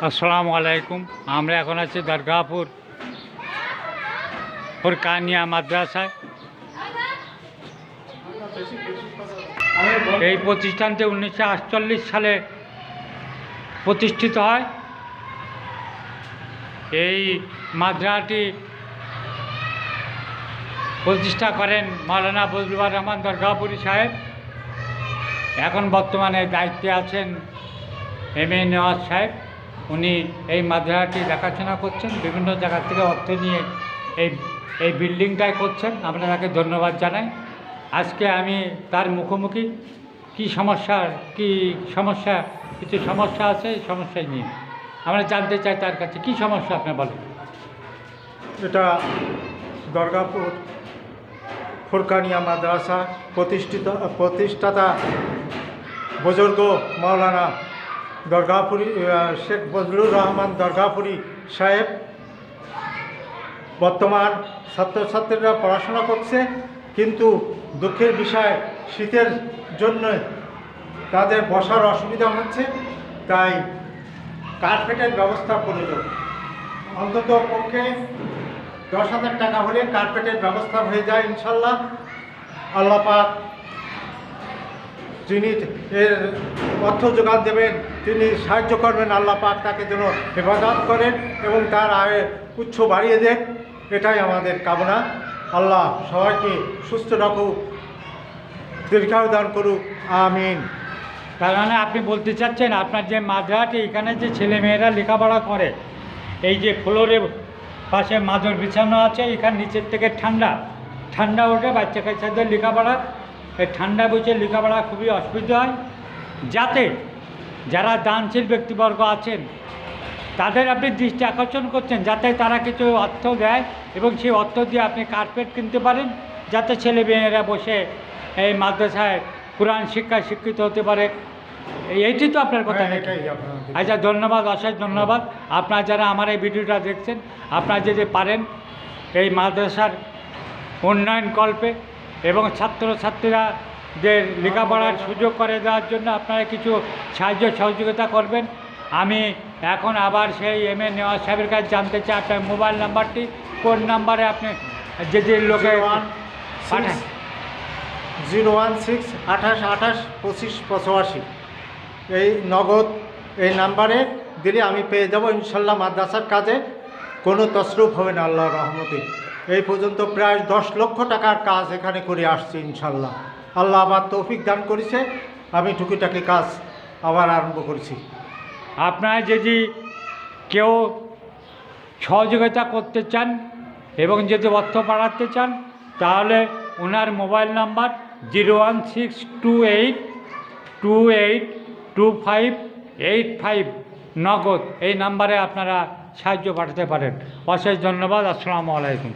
আসসালামু আলাইকুম। আমরা এখন আছি দরগাপুর ফুরকানিয়া মাদ্রাসায়। এই প্রতিষ্ঠানটি 1948 সালে প্রতিষ্ঠিত হয়। এই মাদ্রাসাটি প্রতিষ্ঠা করেন মাওলানা ফজলুর রহমান দরগাপুরি সাহেব। এখন বর্তমানে দায়িত্বে আছেন এম.এ. নেওয়াজ সাহেব। উনি এই মাদ্রাসাটি দেখাশোনা করছেন, বিভিন্ন জায়গা থেকে অর্থ নিয়ে এই বিল্ডিংটাই করছেন। আমরা তাকে ধন্যবাদ জানাই। আজকে আমি তার মুখোমুখি কিছু সমস্যা আছে, এই সমস্যায় নিয়ে আমরা জানতে চাই তার কাছে কী সমস্যা আপনি বলেন। এটা দরগাপুর ফুরকানিয়া মাদ্রাসা প্রতিষ্ঠাতা বুজুর্গ মাওলানা দরগাপুরি শেখ ফজলুর রহমান দরগাপুরি সাহেব। বর্তমান ছাত্রছাত্রীরা পড়াশোনা করছে, কিন্তু দুঃখের বিষয় শীতের জন্য তাদের বসার অসুবিধা হচ্ছে, তাই কার্পেটের ব্যবস্থা প্রয়োজন। অন্তত পক্ষে 10,000 টাকা হলে কার্পেটের ব্যবস্থা হয়ে যায় ইনশাল্লাহ। আল্লাহ পাক যিনি এর অর্থ যোগান দেবেন, তিনি সাহায্য করবেন। আল্লাহ পাক তাকে যেন হেফাজত করেন এবং তার আয়ের উচ্চ বাড়িয়ে দেন, এটাই আমাদের কামনা। আল্লাহ সবাইকে সুস্থ রাখুক, দীর্ঘায়ু দান করুক, আমিন। তার মানে আপনি বলতে চাচ্ছেন আপনার যে মাদ্রাসাটি, এখানে যে ছেলেমেয়েরা লেখাপড়া করে, এই যে ফ্লোরের পাশে মাদুর বিছানো আছে, এখানে নিচের থেকে ঠান্ডা ওঠে বাচ্চা কাচ্চাদের লেখাপড়া, এই ঠান্ডা বসে লেখাপড়া খুবই অসুবিধা হয়। যাতে যারা দানশীল ব্যক্তিবর্গ আছেন তাদের আপনি দৃষ্টি আকর্ষণ করছেন, যাতে তারা কিছু অর্থ দেয় এবং সেই অর্থ দিয়ে আপনি কার্পেট কিনতে পারেন, যাতে ছেলে মেয়েরা বসে এই মাদ্রাসায় কোরআন শিক্ষায় শিক্ষিত হতে পারে। এইটি তো আপনার কথা। আচ্ছা, ধন্যবাদ, অশেষ ধন্যবাদ। আপনার যারা আমার এই ভিডিওটা দেখছেন, আপনারা যদি পারেন এই মাদ্রাসার উন্নয়ন কল্পে এবং ছাত্রছাত্রীরাদের লেখাপড়ার সুযোগ করে দেওয়ার জন্য আপনারা কিছু সাহায্য সহযোগিতা করবেন। আমি এখন আবার সেই এম.এ. নেওয়াজ সাহেবের কাছে জানতে চাই আপনার মোবাইল নাম্বারটি, কোন নাম্বারে আপনি যে লোকে 016 28 28 25 85 এই নগদ এই নাম্বারে দিলে আমি পেয়ে যাব ইনশাল্লাহ। মাদ্রাসার কাজে কোনো তসরুফ হবে না আল্লাহর রহমতে। এই পর্যন্ত প্রায় 10 লক্ষ টাকার কাজ এখানে করে আসছি ইনশাল্লাহ। আল্লাহ আবার তৌফিক দান করেছে, আমি টুকিটাকি কাজ আবার আরম্ভ করেছি। আপনারা যদি কেউ সহযোগিতা করতে চান এবং যদি অর্থ বাড়াতে চান, তাহলে ওনার মোবাইল নাম্বার 01628282585 নগদ, এই নাম্বারে আপনারা সাহায্য পাঠাতে পারেন। অশেষ ধন্যবাদ। আসসালামু আলাইকুম।